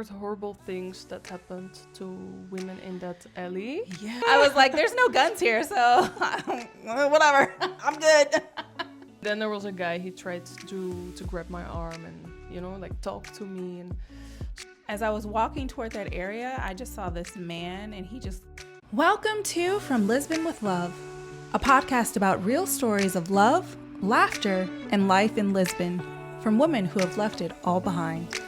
heard horrible things that happened to women in that alley. Yeah. I was like, there's no guns here, so whatever. I'm good. Then there was a guy, he tried to grab my arm and, you know, like talk to me. And as I was walking toward that area, I just saw this man and he just... Welcome to From Lisbon with Love, a podcast about real stories of love, laughter, and life in Lisbon from women who have left it all behind.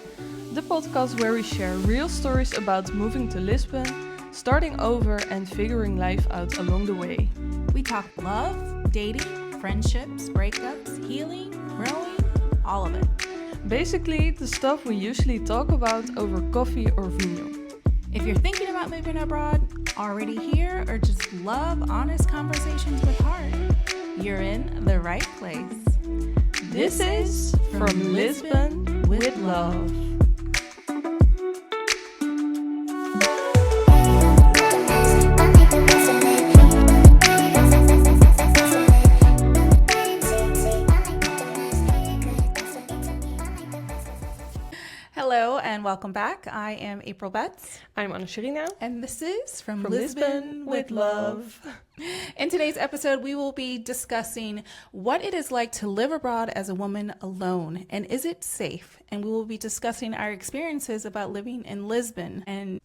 The podcast where we share real stories about moving to Lisbon, starting over and figuring life out along the way. We talk love, dating, friendships, breakups, healing, growing, all of it. Basically, the stuff we usually talk about over coffee or vino. If you're thinking about moving abroad, already here, or just love honest conversations with heart, you're in the right place. This is From Lisbon with Love. Hello and welcome back. I am April Betts. I'm Anna-Sharina. And this is From Lisbon with Love. In today's episode, we will be discussing what it is like to live abroad as a woman alone, and is it safe? And we will be discussing our experiences about living in Lisbon and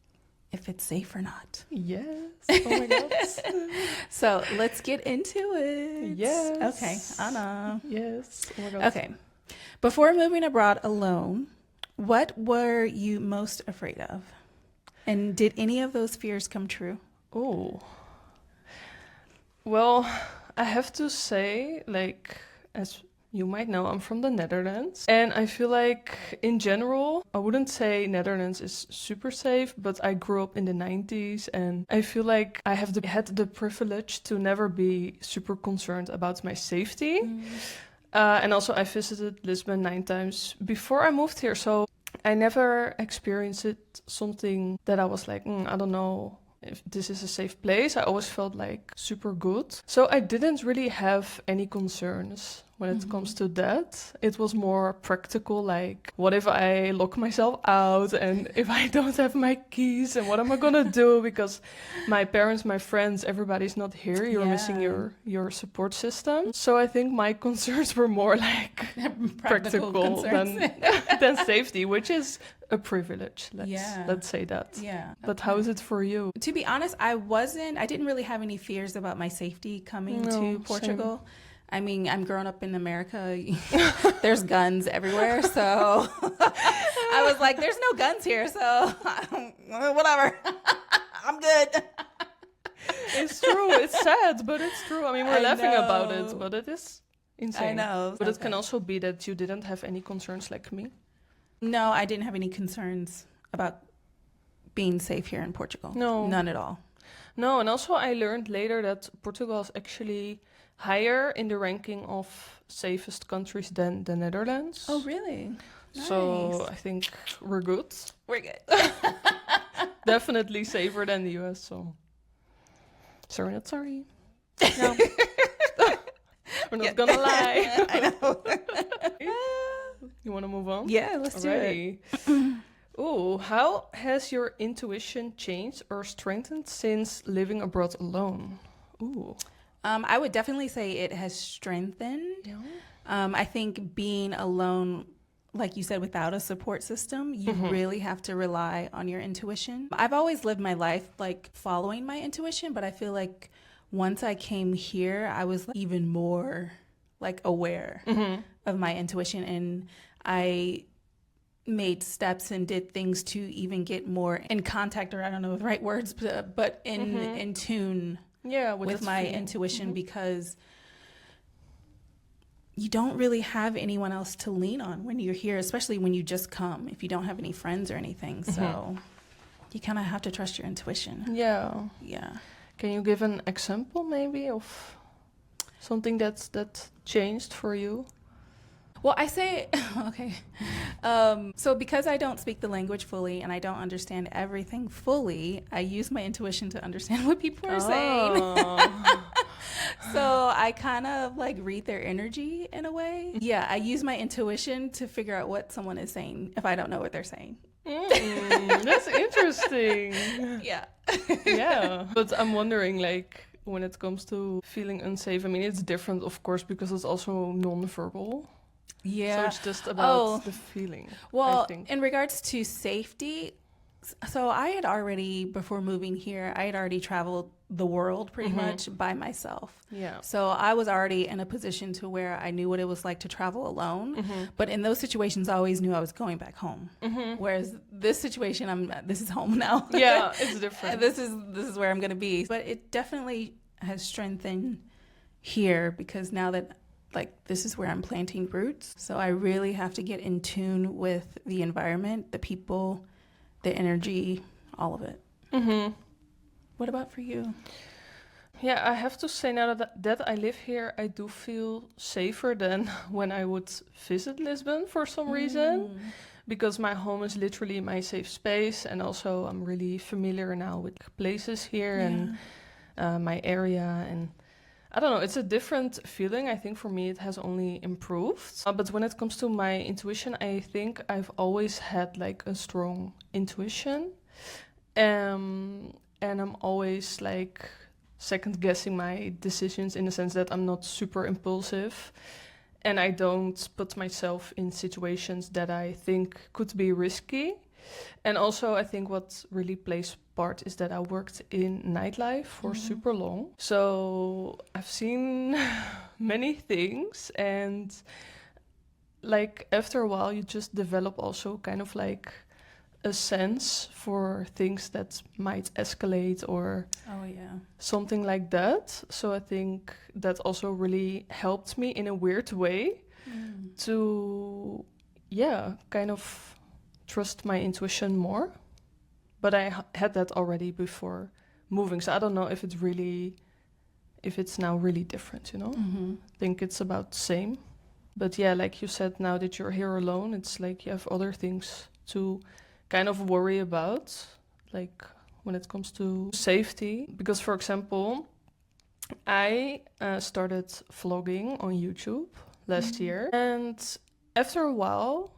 if it's safe or not. Yes. Oh my God. So let's get into it. Yes. Okay, Anna. Yes. Oh my God. Okay. Before moving abroad alone, what were you most afraid of? And did any of those fears come true? Oh. Well, I have to say, like, as you might know, I'm from the Netherlands. And I feel like, in general, I wouldn't say Netherlands is super safe, but I grew up in the 90s. And I feel like I have had the privilege to never be super concerned about my safety. And also I visited Lisbon 9 times before I moved here. So I never experienced something that I was like, I don't know if this is a safe place. I always felt like super good. So I didn't really have any concerns when it comes to that. It was more practical, like, what if I lock myself out and if I don't have my keys and what am I gonna do? Because my parents, my friends, everybody's not here. You're missing your support system. So I think my concerns were more like practical than safety, which is a privilege. Let's say that. Yeah. But how is it for you? To be honest, I didn't really have any fears about my safety coming to Portugal. Same. I mean, I'm growing up in America. There's guns everywhere. So I was like, there's no guns here. So whatever. I'm good. It's true. It's sad, but it's true. I mean, we're laughing about it, but it is insane. I know. But it can also be that you didn't have any concerns like me. No, I didn't have any concerns about being safe here in Portugal. No. None at all. No, and also I learned later that Portugal is actually higher in the ranking of safest countries than the Netherlands. Oh, really? Nice. So I think we're good. We're good. Definitely safer than the US, so sorry, not sorry. No. We're not gonna lie. I know. You want to move on? Yeah, let's do it. Oh, how has your intuition changed or strengthened since living abroad alone? Ooh. I would definitely say it has strengthened. Yeah. I think being alone, like you said, without a support system, you really have to rely on your intuition. I've always lived my life like following my intuition, but I feel like once I came here, I was like, even more like aware of my intuition, and I made steps and did things to even get more in contact, or I don't know the right words, but in tune with my intuition, because you don't really have anyone else to lean on when you're here, especially when you just come, if you don't have any friends or anything. So you kind of have to trust your intuition. Yeah. Can you give an example maybe of something that changed for you? Well, I say, okay. So because I don't speak the language fully and I don't understand everything fully, I use my intuition to understand what people are saying. So I kind of like read their energy in a way. Yeah, I use my intuition to figure out what someone is saying if I don't know what they're saying. That's interesting. Yeah. Yeah. But I'm wondering, like, when it comes to feeling unsafe, I mean, it's different, of course, because it's also non-verbal. So Yeah. it's just about Oh, the feeling, I well, think. in regards to safety, so I had already, before moving here, I had already traveled the world pretty much by myself. Yeah. So I was already in a position to where I knew what it was like to travel alone. But in those situations, I always knew I was going back home. Whereas this situation, this is home now. Yeah, it's different. This is where I'm going to be. But it definitely has strengthened here because now that like this is where I'm planting roots. So I really have to get in tune with the environment, the people, the energy, all of it. What about for you? Yeah, I have to say now that I live here, I do feel safer than when I would visit Lisbon for some reason. Because my home is literally my safe space, and also I'm really familiar now with places here and my area, and I don't know, it's a different feeling. I think for me it has only improved. But when it comes to my intuition, I think I've always had like a strong intuition. And I'm always like second guessing my decisions in the sense that I'm not super impulsive. And I don't put myself in situations that I think could be risky. And also, I think what really plays part is that I worked in nightlife for super long. So I've seen many things, and like after a while, you just develop also kind of like a sense for things that might escalate or something like that. So I think that also really helped me in a weird way to, yeah, kind of trust my intuition more. But I had that already before moving. So I don't know if it's now really different, you know? I think it's about the same. But yeah, like you said, now that you're here alone, it's like you have other things to kind of worry about, like when it comes to safety. Because, for example, I started vlogging on YouTube last year, and after a while,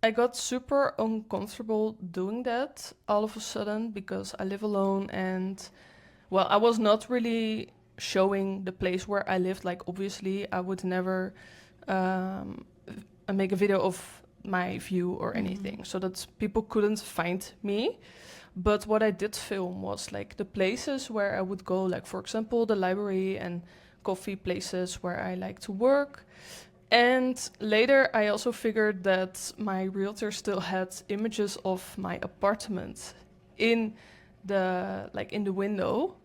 I got super uncomfortable doing that all of a sudden because I live alone, and well, I was not really showing the place where I lived. Like, obviously, I would never make a video of my view or anything, so that people couldn't find me. But what I did film was like the places where I would go, like for example the library and coffee places where I like to work. And later I also figured that my realtor still had images of my apartment in the window.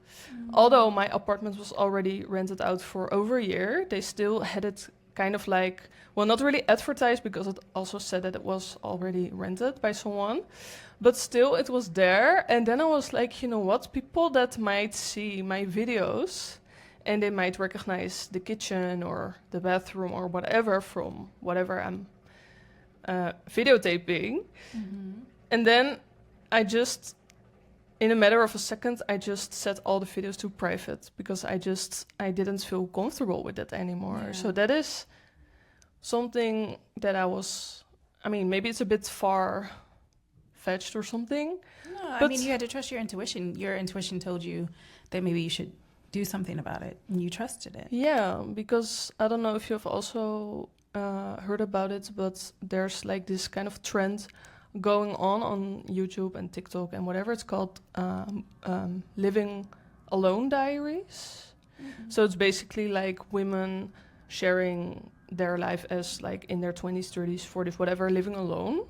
Although my apartment was already rented out for over a year, they still had it kind of like, well, not really advertised because it also said that it was already rented by someone, but still it was there. And then I was like, you know what, people that might see my videos and they might recognize the kitchen or the bathroom or whatever from whatever I'm videotaping. And then I just, in a matter of a second, I just set all the videos to private because I didn't feel comfortable with it anymore. Yeah. So that is something that I mean, maybe it's a bit far-fetched or something. No, I but mean, you had to trust your intuition. Your intuition told you that maybe you should do something about it, and you trusted it. Yeah, because I don't know if you've also heard about it, but there's like this kind of trend going on YouTube and TikTok and whatever it's called, living alone diaries. So it's basically like women sharing their life as like in their 20s, 30s, 40s, whatever, living alone.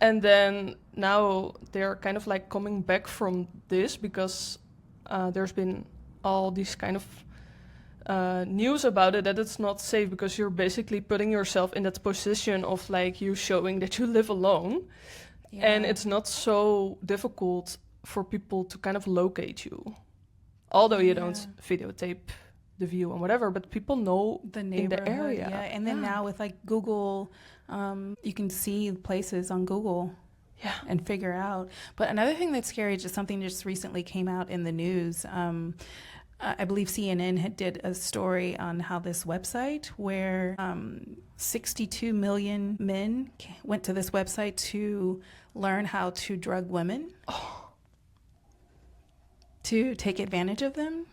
And then now they're kind of like coming back from this because there's been all these kind of news about it, that it's not safe because you're basically putting yourself in that position of like you showing that you live alone. And it's not so difficult for people to kind of locate you, although you don't videotape the view and whatever, but people know The in neighborhood, the area. And then now with like Google, you can see places on Google and figure out. But another thing that's scary, just something just recently came out in the news. I believe CNN had did a story on how this website where 62 million men went to this website to learn how to drug women, to take advantage of them.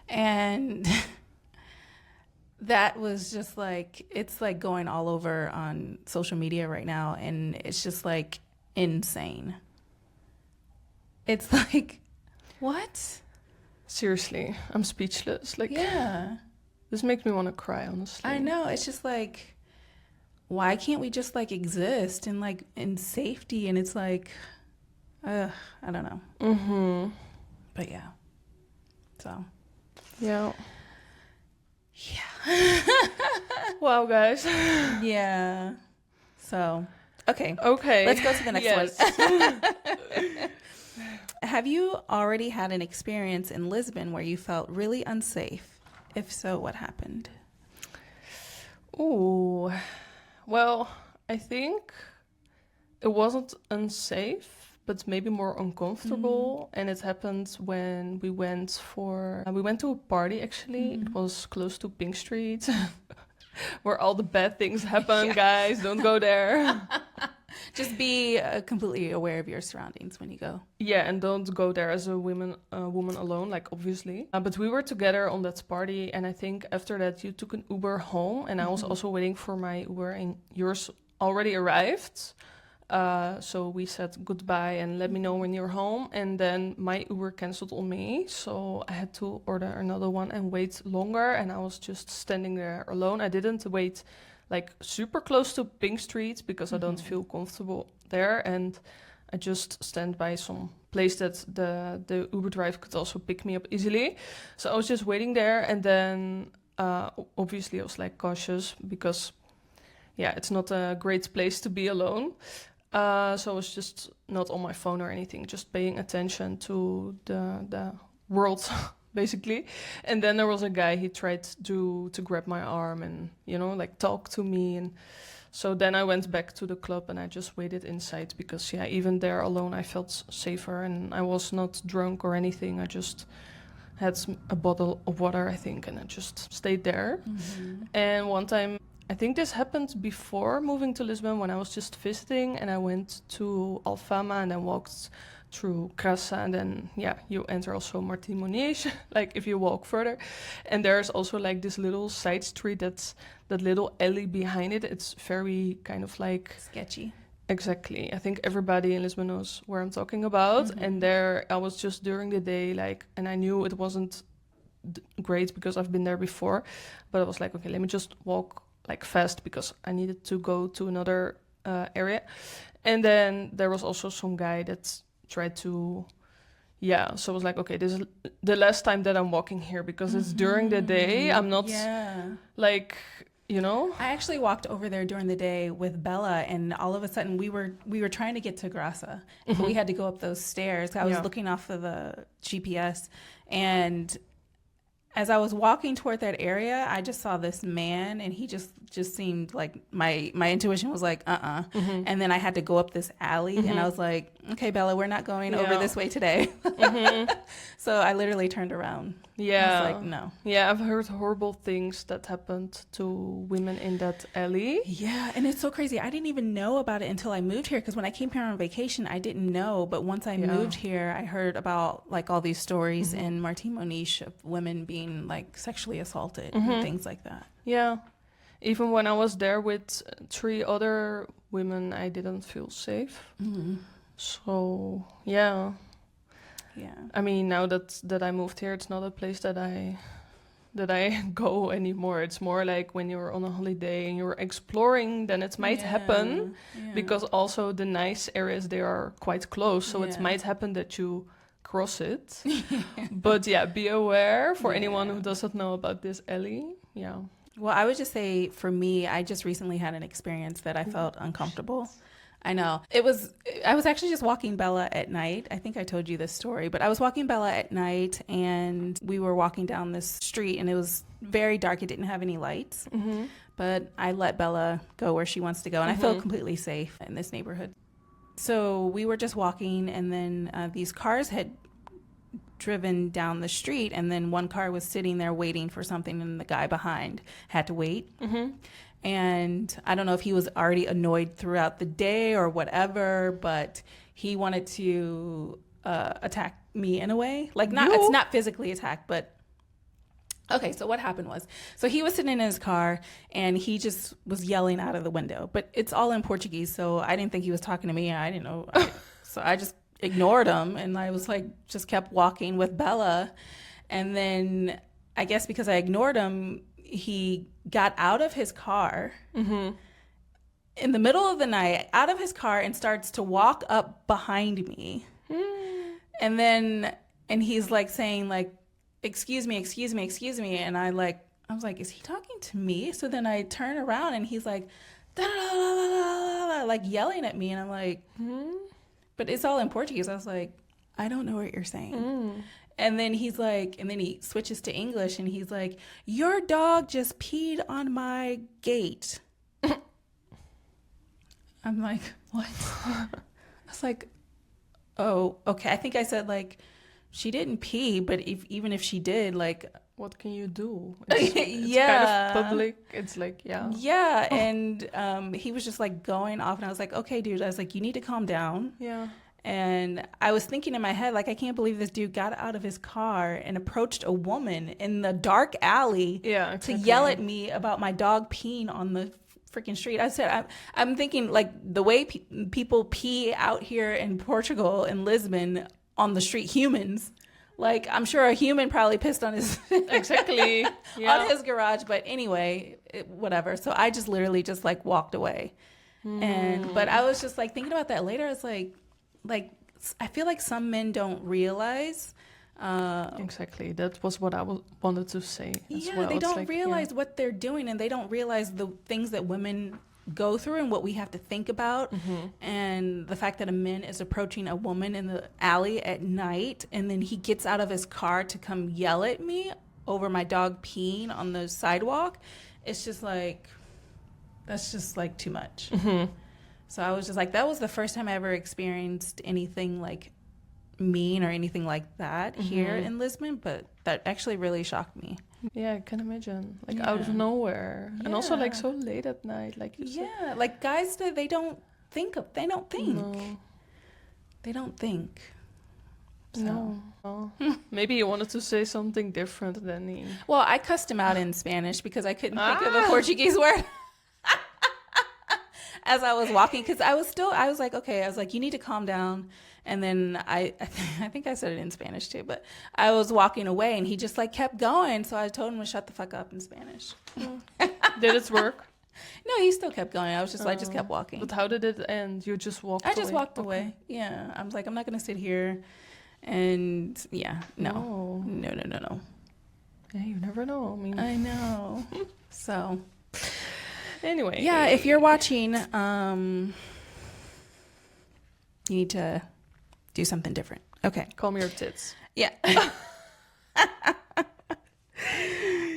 And that was just like, it's like going all over on social media right now. And it's just like insane. It's like, what? Seriously, I'm speechless. Like, yeah. This makes me want to cry, honestly. I know. It's just like, why can't we just like exist and like in safety? And it's like, I don't know. Mm-hmm. But yeah. So. Yeah. Yeah. Wow, guys. Yeah. So, okay. Okay. Let's go to the next one. Have you already had an experience in Lisbon where you felt really unsafe? If so, what happened? Ooh. Well, I think it wasn't unsafe, but maybe more uncomfortable. And it happened when we went to a party, actually. It was close to Pink Street, where all the bad things happen, guys. Don't go there. Just be completely aware of your surroundings when you go. Yeah, and don't go there as a woman alone, like, obviously. But we were together on that party, and I think after that you took an Uber home, and I was also waiting for my Uber, and yours already arrived. So we said goodbye and let me know when you're home, and then my Uber canceled on me, so I had to order another one and wait longer, and I was just standing there alone. I didn't wait like super close to Pink Street because I don't feel comfortable there, and I just stand by some place that the Uber driver could also pick me up easily. So I was just waiting there, and then obviously I was like cautious because it's not a great place to be alone. So I was just not on my phone or anything, just paying attention to the world basically. And then there was a guy, he tried to grab my arm and, like talk to me. And so then I went back to the club and I just waited inside because, even there alone I felt safer, and I was not drunk or anything. I just had a bottle of water, I think, and I just stayed there. And one time, I think this happened before moving to Lisbon, when I was just visiting, and I went to Alfama and then walked through Casa, and then you enter also Martin Moniz, like if you walk further, and there's also like this little side street, that little alley behind it. It's very kind of like sketchy. Exactly. I think everybody in Lisbon knows where I'm talking about. And there I was just during the day, like, and I knew it wasn't great because I've been there before, but I was like, okay, let me just walk like fast because I needed to go to another area. And then there was also some guy that tried to, so I was like, okay, this is the last time that I'm walking here because it's during the day. I'm not like, I actually walked over there during the day with Bella, and all of a sudden we were trying to get to Grassa, but we had to go up those stairs. I was looking off of the GPS, and as I was walking toward that area, I just saw this man, and he just seemed like my intuition was like, And then I had to go up this alley, and I was like, okay, Bella, we're not going over this way today. So I literally turned around. I was like, no. Yeah, I've heard horrible things that happened to women in that alley. Yeah, and it's so crazy. I didn't even know about it until I moved here, because when I came here on vacation, I didn't know. But once I moved here, I heard about like all these stories in Martin Moniz of women being like sexually assaulted and things like that. Yeah. Even when I was there with 3 other women, I didn't feel safe. So, yeah. I mean, now that I moved here, it's not a place that I go anymore. It's more like when you're on a holiday and you're exploring, then it might happen, because also the nice areas, they are quite close. So it might happen that you cross it. But be aware for anyone who doesn't know about this alley. Well, I would just say, for me, I just recently had an experience that I felt uncomfortable. I know. I was actually just walking Bella at night. I think I told you this story, but I was walking Bella at night, and we were walking down this street, and it was very dark. It didn't have any lights, but I let Bella go where she wants to go, and I felt completely safe in this neighborhood. So we were just walking, and then these cars had driven down the street, and then one car was sitting there waiting for something, and the guy behind had to wait. And I don't know if he was already annoyed throughout the day or whatever, but he wanted to attack me in a way. Like, it's not physically attack, but okay, so what happened was, so he was sitting in his car and he just was yelling out of the window, but it's all in Portuguese, so I didn't think he was talking to me. I didn't know. So I just ignored him, and I was like, just kept walking with Bella. And then I guess because I ignored him, he got out of his car in the middle of the night, out of his car, and starts to walk up behind me. And then, and he's like saying like, excuse me. And I was like, is he talking to me? So then I turn around and he's like, like yelling at me. And I'm like, but it's all in Portuguese. I was like, I don't know what you're saying. And then he's like, and then he switches to English and he's like, your dog just peed on my gate. I'm like, what? I was like, oh, okay. I think I said like, she didn't pee, but even if she did, like, what can you do? It's kind of public. It's like, yeah. And he was just like going off, and I was like, okay, dude. I was like, you need to calm down. Yeah. And I was thinking in my head, like, I can't believe this dude got out of his car and approached a woman in the dark alley to yell at me about my dog peeing on the freaking street. I said, I'm thinking like the way people pee out here in Portugal, in Lisbon, on the street, humans. Like, I'm sure a human probably pissed on his on his garage. But anyway, whatever. So I just literally just like walked away. But I was just like thinking about that later. It's like I feel like some men don't realize. Exactly. That was what I wanted to say as well. They don't realize what they're doing, and they don't realize the things that women go through and what we have to think about. And the fact that a man is approaching a woman in the alley at night, and then he gets out of his car to come yell at me over my dog peeing on the sidewalk. It's just like, that's just like too much. So I was just like, that was the first time I ever experienced anything like mean or anything like that here in Lisbon, but that actually really shocked me. Yeah, I can imagine. Like out of nowhere. And also like so late at night, like you said. Yeah, like guys that they don't think. No. They don't think. So. No. Oh. Maybe you wanted to say something different than he... Well, I cussed him out in Spanish because I couldn't think of a Portuguese word. As I was walking, because I was like, okay, I was like, you need to calm down. And then I think I said it in Spanish too, but I was walking away and he just like kept going. So I told him to shut the fuck up in Spanish. Did it work? No, he still kept going. I was just like, just kept walking. But how did it end? You just walked away? I just walked away. Yeah. I was like, I'm not going to sit here. And yeah, no. Yeah, you never know. I mean, I know. So anyway. Yeah, if you're watching, you need to do something different. Okay. Calm your tits. Yeah. All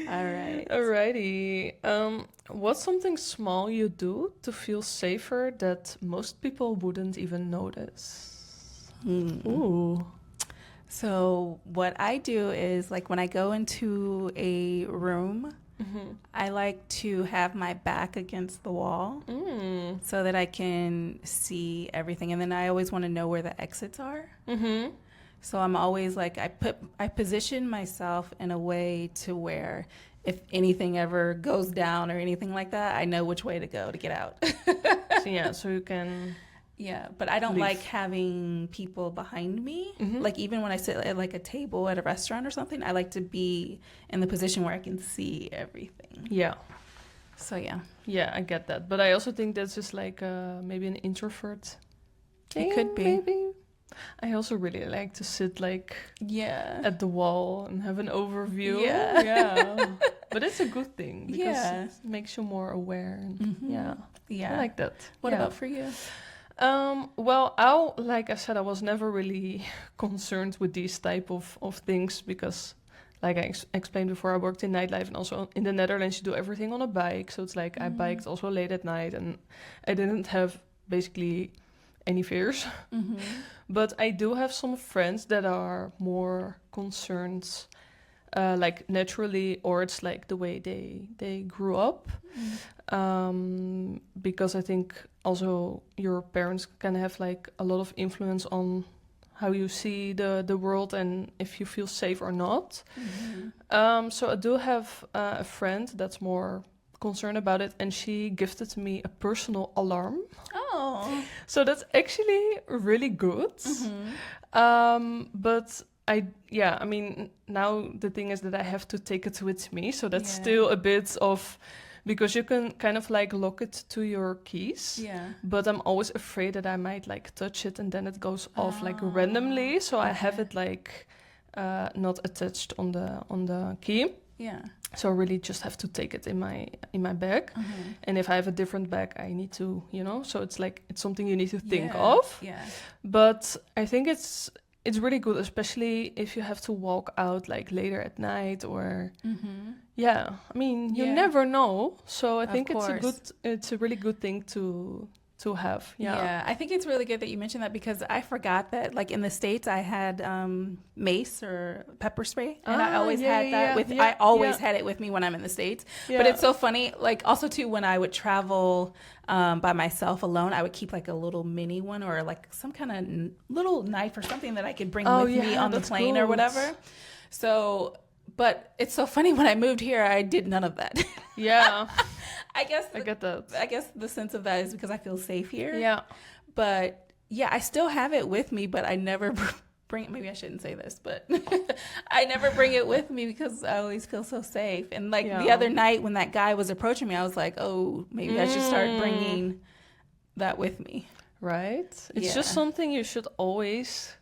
right. Alrighty. What's something small you do to feel safer that most people wouldn't even notice? Ooh. So what I do is, like, when I go into a room, I like to have my back against the wall so that I can see everything. And then I always want to know where the exits are. So I'm always like, I position myself in a way to where if anything ever goes down or anything like that, I know which way to go to get out. So you can... Yeah, but I don't like having people behind me. Like, even when I sit at like a table at a restaurant or something, I like to be in the position where I can see everything. Yeah. So, yeah. Yeah, I get that. But I also think that's just like maybe an introvert thing. It could be. Maybe. I also really like to sit like at the wall and have an overview. Yeah. But it's a good thing because it makes you more aware. And I like that. What about for you? Well, like I said, I was never really concerned with these type of things because, like I explained before, I worked in nightlife, and also in the Netherlands you do everything on a bike. So it's like I biked also late at night, and I didn't have basically any fears. But I do have some friends that are more concerned, like naturally, or it's like the way they grew up. Because I think also your parents can have like a lot of influence on how you see the world and if you feel safe or not. So I do have a friend that's more concerned about it, and she gifted me a personal alarm. Oh. So that's actually really good. But I mean, now the thing is that I have to take it with me. So that's still a bit of, because you can kind of like lock it to your keys. Yeah. But I'm always afraid that I might like touch it and then it goes off like randomly. So I have it like not attached on the key. Yeah. So I really just have to take it in my bag. And if I have a different bag, I need to, so it's like, it's something you need to think of. Yeah. But I think it's really good, especially if you have to walk out like later at night or I mean, you never know. So I think it's a really good thing to have. Yeah, I think it's really good that you mentioned that, because I forgot that like in the States I had mace or pepper spray, and I always had that with I always had it with me when I'm in the States. But it's so funny, like also too, when I would travel by myself alone, I would keep like a little mini one or like some kind of little knife or something that I could bring with me on the plane or whatever. So, but it's so funny, when I moved here, I did none of that. Yeah. I guess I get that. I guess the sense of that is because I feel safe here. Yeah. But yeah, I still have it with me, but I never bring it. Maybe I shouldn't say this, but I never bring it with me because I always feel so safe. And like the other night when that guy was approaching me, I was like, oh, maybe I should start bringing that with me. Right? It's just something you should always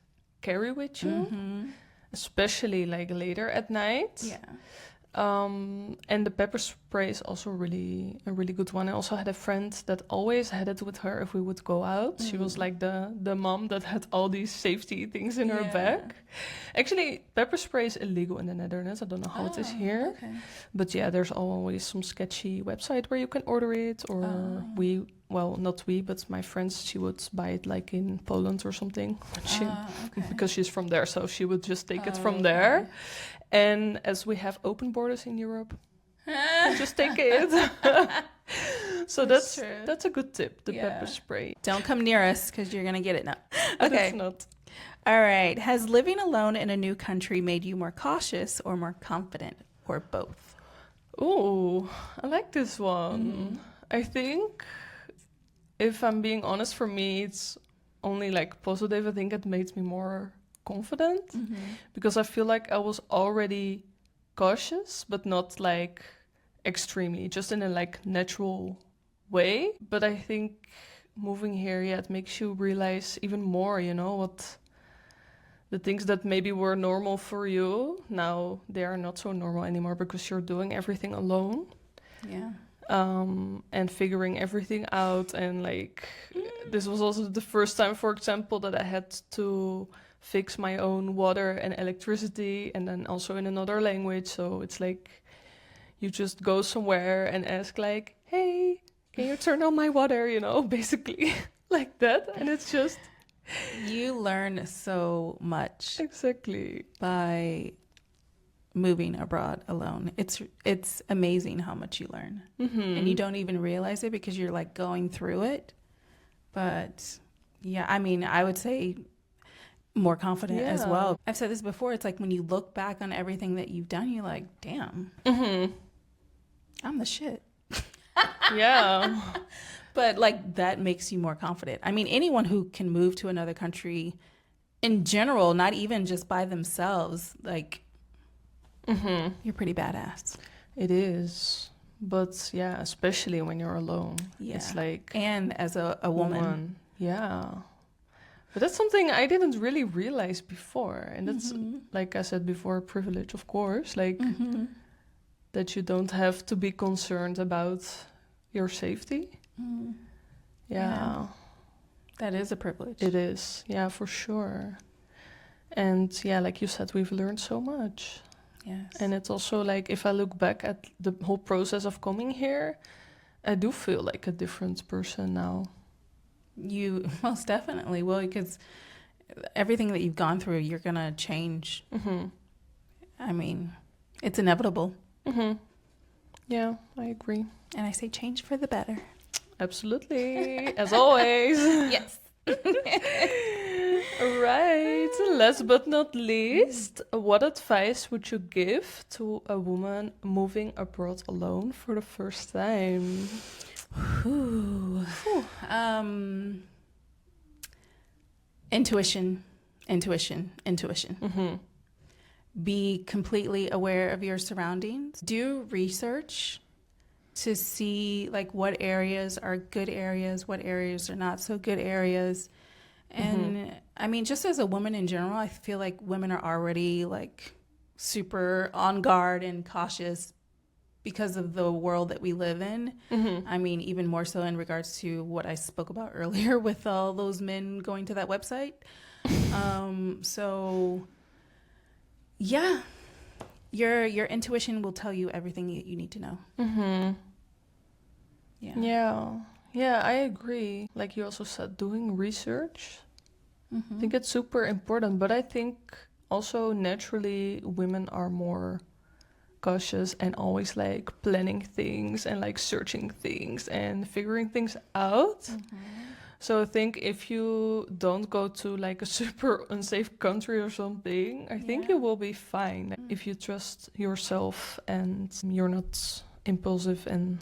carry with you, especially like later at night. Yeah. And the pepper spray is also a really good one. I also had a friend that always had it with her if we would go out. She was like the mom that had all these safety things in her bag. Actually, pepper spray is illegal in the Netherlands. I don't know how it is here. Okay. But yeah, there's always some sketchy website where you can order it, or not we, but my friends, she would buy it like in Poland or something. Because she's from there, so she would just take it from there. And as we have open borders in Europe, just take it. So that's a good tip, the pepper spray. Don't come near us because you're going to get it now. Okay. It's not. All right. Has living alone in a new country made you more cautious or more confident, or both? Ooh, I like this one. I think, if I'm being honest, for me, it's only like positive. I think it made me more confident, because I feel like I was already cautious, but not like extremely, just in a like natural way. But I think moving here, it makes you realize even more, what the things that maybe were normal for you, now they are not so normal anymore, because you're doing everything alone. Yeah. And figuring everything out. And like, this was also the first time, for example, that I had to fix my own water and electricity, and then also in another language. So it's like, you just go somewhere and ask like, hey, can you turn on my water, basically like that. And it's just, you learn so much exactly by moving abroad alone. It's amazing how much you learn, and you don't even realize it because you're like going through it. But yeah, I mean, I would say more confident as well. I've said this before. It's like when you look back on everything that you've done, you're like, damn, I'm the shit. Yeah. But like, that makes you more confident. I mean, anyone who can move to another country in general, not even just by themselves, like, you're pretty badass. It is. But yeah, especially when you're alone. Yeah. It's like, and as a woman. Yeah. But that's something I didn't really realize before. And that's, like I said before, a privilege, of course. Like, that you don't have to be concerned about your safety. Yeah. That is a privilege. It is. Yeah, for sure. And yeah, like you said, we've learned so much. Yes. And it's also like, if I look back at the whole process of coming here, I do feel like a different person now. You most definitely will, because everything that you've gone through, you're going to change. I mean, it's inevitable. Yeah, I agree. And I say change for the better. Absolutely. As always. Yes. Right. Last but not least, what advice would you give to a woman moving abroad alone for the first time? Intuition. Be completely aware of your surroundings. Do research to see like what areas are good areas, what areas are not so good areas. And I mean, just as a woman in general, I feel like women are already like super on guard and cautious because of the world that we live in. I mean, even more so in regards to what I spoke about earlier with all those men going to that website. So yeah, your intuition will tell you everything you need to know. Yeah, I agree. Like you also said, doing research. I think it's super important, but I think also naturally women are more cautious and always like planning things and like searching things and figuring things out. So I think if you don't go to like a super unsafe country or something, I think you will be fine if you trust yourself and you're not impulsive and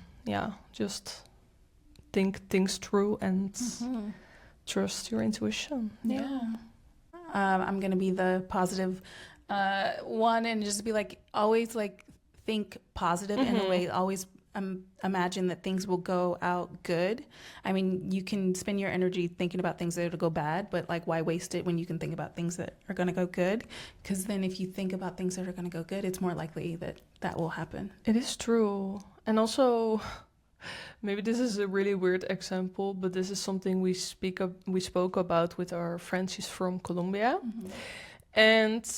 just think things through and trust your intuition. I'm gonna be the positive one and just be like, always like think positive in a way. Always imagine that things will go out good. I mean, you can spend your energy thinking about things that will go bad, but like, why waste it when you can think about things that are gonna go good? Because then if you think about things that are gonna go good, it's more likely that that will happen. It is true. And also, maybe this is a really weird example, but this is something we spoke about with our friend. She's from Colombia. And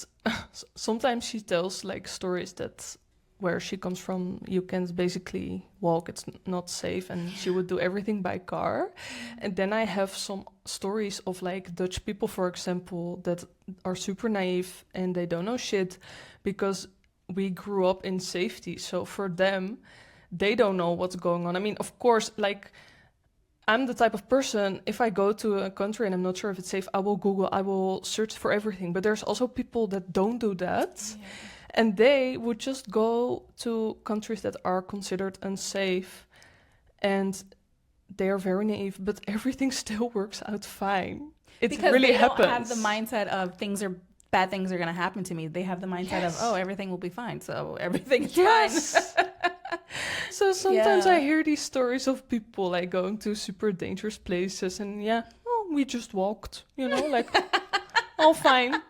sometimes she tells like stories that where she comes from, you can't basically walk, it's not safe, and she would do everything by car. And then I have some stories of like Dutch people, for example, that are super naive and they don't know shit because we grew up in safety. So for them, they don't know what's going on. I mean, of course, like I'm the type of person, if I go to a country and I'm not sure if it's safe, I will Google, I will search for everything. But there's also people that don't do that. And they would just go to countries that are considered unsafe. And they are very naive, but everything still works out fine. It because really they happens. Don't have the mindset of bad things are going to happen to me. They have the mindset of, oh, everything will be fine. So everything is fine. So sometimes I hear these stories of people like going to super dangerous places and we just walked, like all fine.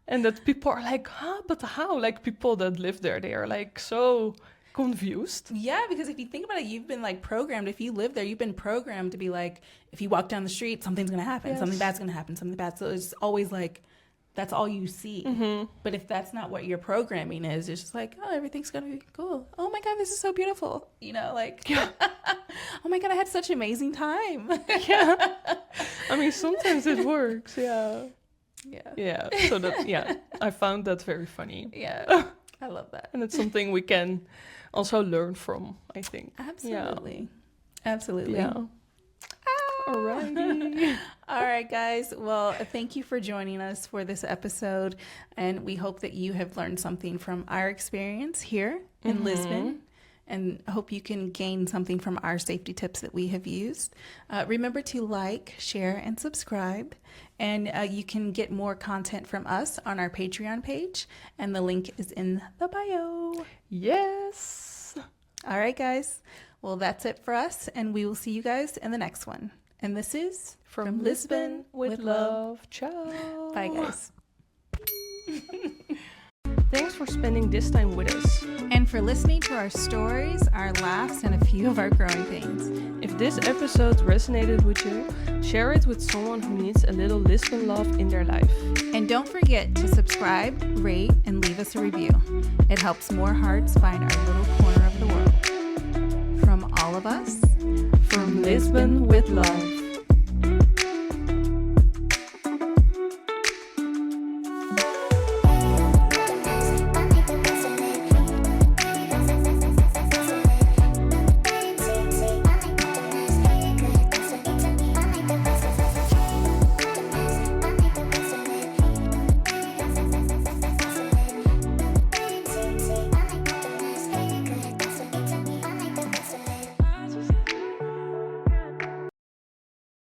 And that people are like, but how? Like people that live there, they are like so confused. Yeah, because if you think about it, you've been like programmed. If you live there, you've been programmed to be like, if you walk down the street, something's going to happen. Something bad's going to happen. Something bad. So it's always like, that's all you see. But if that's not what your programming is, it's just like, oh, everything's going to be cool. Oh my God, this is so beautiful. Oh my God, I had such an amazing time. I mean, sometimes it works. So that, I found that very funny. I love that. And it's something we can also learn from, I think. Absolutely. Alrighty. All right, guys. Well, thank you for joining us for this episode. And we hope that you have learned something from our experience here in Lisbon. And hope you can gain something from our safety tips that we have used. Remember to like, share, and subscribe. And you can get more content from us on our Patreon page. And the link is in the bio. Yes. All right, guys. Well, that's it for us. And we will see you guys in the next one. And this is From Lisbon with love. Ciao. Bye, guys. Thanks for spending this time with us. And for listening to our stories, our laughs, and a few of our growing pains. If this episode resonated with you, share it with someone who needs a little Lisbon love in their life. And don't forget to subscribe, rate, and leave us a review. It helps more hearts find our little corner of the world. From all of us, from Lisbon with love.